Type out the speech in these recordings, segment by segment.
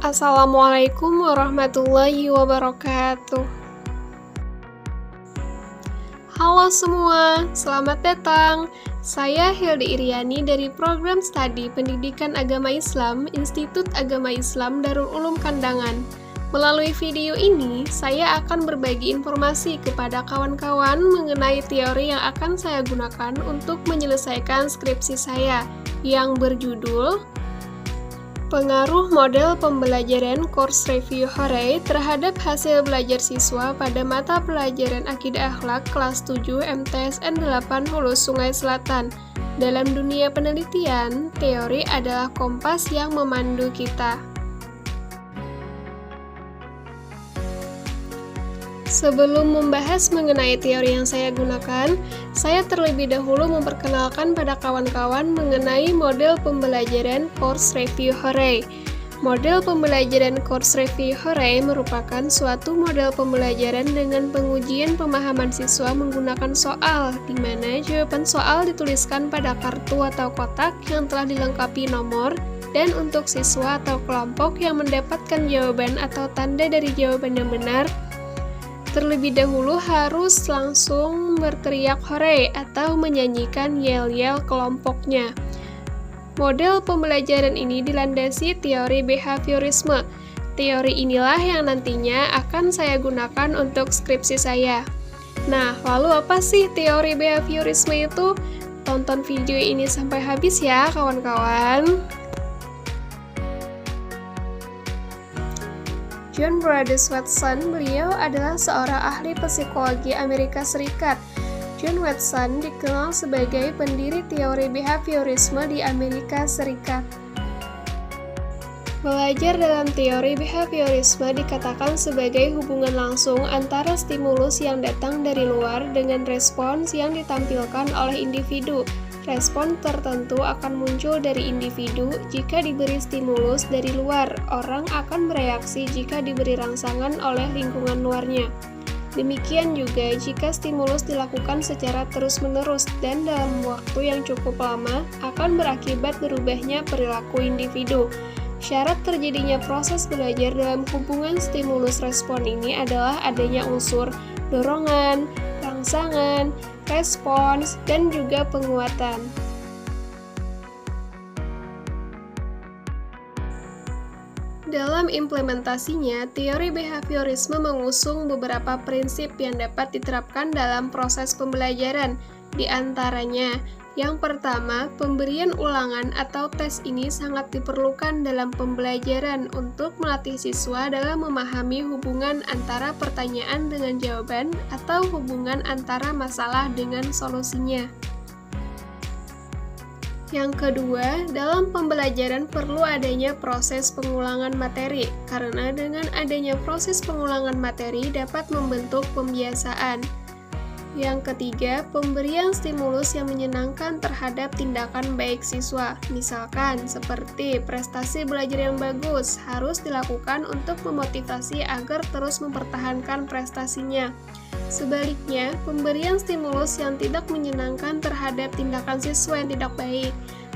Assalamualaikum warahmatullahi wabarakatuh. Halo semua, selamat datang. Saya Hildi Iriani dari Program Studi Pendidikan Agama Islam Institut Agama Islam Darul Ulum Kandangan. Melalui video ini, saya akan berbagi informasi kepada kawan-kawan mengenai teori yang akan saya gunakan untuk menyelesaikan skripsi saya yang berjudul Pengaruh Model Pembelajaran Course Review Hore terhadap hasil belajar siswa pada mata pelajaran Akidah Akhlak kelas 7 MTSN 8 Hulu Sungai Selatan. Dalam dunia penelitian, teori adalah kompas yang memandu kita. Sebelum membahas mengenai teori yang saya gunakan, saya terlebih dahulu memperkenalkan pada kawan-kawan mengenai model pembelajaran Course Review Hore. Model pembelajaran Course Review Hore merupakan suatu model pembelajaran dengan pengujian pemahaman siswa menggunakan soal, di mana jawaban soal dituliskan pada kartu atau kotak yang telah dilengkapi nomor, dan untuk siswa atau kelompok yang mendapatkan jawaban atau tanda dari jawaban yang benar, terlebih dahulu harus langsung berteriak hore atau menyanyikan yel-yel kelompoknya. Model pembelajaran ini dilandasi teori behaviorisme. Teori inilah yang nantinya akan saya gunakan untuk skripsi saya. Nah, lalu apa sih teori behaviorisme itu? Tonton video ini sampai habis ya, kawan-kawan. John Broadus Watson, beliau adalah seorang ahli psikologi Amerika Serikat. John Watson dikenal sebagai pendiri teori behaviorisme di Amerika Serikat. Belajar dalam teori behaviorisme dikatakan sebagai hubungan langsung antara stimulus yang datang dari luar dengan respons yang ditampilkan oleh individu. Respon tertentu akan muncul dari individu jika diberi stimulus dari luar. Orang akan bereaksi jika diberi rangsangan oleh lingkungan luarnya. Demikian juga jika stimulus dilakukan secara terus-menerus dan dalam waktu yang cukup lama akan berakibat berubahnya perilaku individu. Syarat terjadinya proses belajar dalam hubungan stimulus-respon ini adalah adanya unsur dorongan, rangsangan, respons, dan juga penguatan. Dalam implementasinya, teori behaviorisme mengusung beberapa prinsip yang dapat diterapkan dalam proses pembelajaran. Di antaranya, yang pertama, pemberian ulangan atau tes ini sangat diperlukan dalam pembelajaran untuk melatih siswa dalam memahami hubungan antara pertanyaan dengan jawaban atau hubungan antara masalah dengan solusinya. Yang kedua, dalam pembelajaran perlu adanya proses pengulangan materi, karena dengan adanya proses pengulangan materi dapat membentuk pembiasaan. Yang ketiga, pemberian stimulus yang menyenangkan terhadap tindakan baik siswa. Misalkan, seperti prestasi belajar yang bagus, harus dilakukan untuk memotivasi agar terus mempertahankan prestasinya. Sebaliknya, pemberian stimulus yang tidak menyenangkan terhadap tindakan siswa yang tidak baik.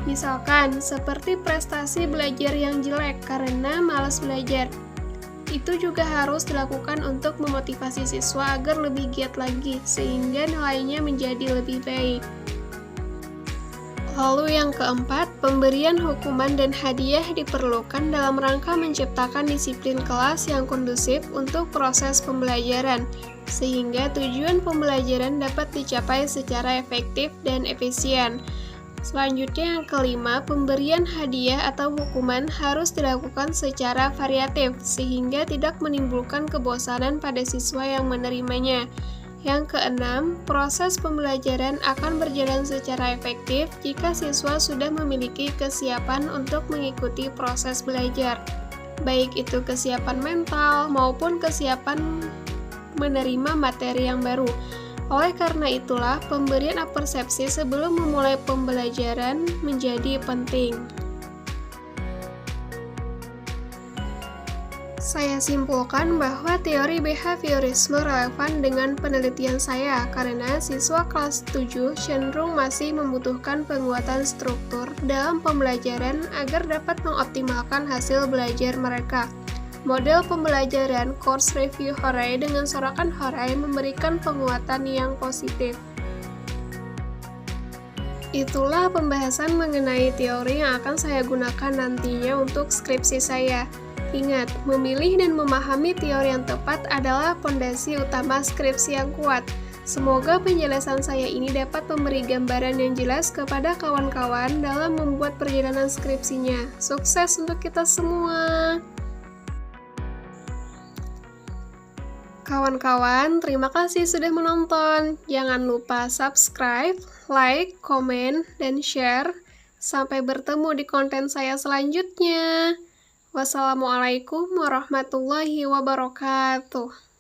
Misalkan, seperti prestasi belajar yang jelek karena malas belajar. Itu juga harus dilakukan untuk memotivasi siswa agar lebih giat lagi, sehingga nilainya menjadi lebih baik. Lalu yang keempat, pemberian hukuman dan hadiah diperlukan dalam rangka menciptakan disiplin kelas yang kondusif untuk proses pembelajaran, sehingga tujuan pembelajaran dapat dicapai secara efektif dan efisien. Selanjutnya yang kelima, pemberian hadiah atau hukuman harus dilakukan secara variatif, sehingga tidak menimbulkan kebosanan pada siswa yang menerimanya. Yang keenam, proses pembelajaran akan berjalan secara efektif jika siswa sudah memiliki kesiapan untuk mengikuti proses belajar, baik itu kesiapan mental maupun kesiapan menerima materi yang baru. Oleh karena itulah, pemberian apersepsi sebelum memulai pembelajaran menjadi penting. Saya simpulkan bahwa teori behaviorisme relevan dengan penelitian saya karena siswa kelas 7 cenderung masih membutuhkan penguatan struktur dalam pembelajaran agar dapat mengoptimalkan hasil belajar mereka. Model pembelajaran Course Review Hooray dengan sorakan Hooray memberikan penguatan yang positif. Itulah pembahasan mengenai teori yang akan saya gunakan nantinya untuk skripsi saya. Ingat, memilih dan memahami teori yang tepat adalah fondasi utama skripsi yang kuat. Semoga penjelasan saya ini dapat memberi gambaran yang jelas kepada kawan-kawan dalam membuat perjalanan skripsinya. Sukses untuk kita semua! Kawan-kawan, terima kasih sudah menonton. Jangan lupa subscribe, like, komen, dan share. Sampai bertemu di konten saya selanjutnya. Wassalamualaikum warahmatullahi wabarakatuh.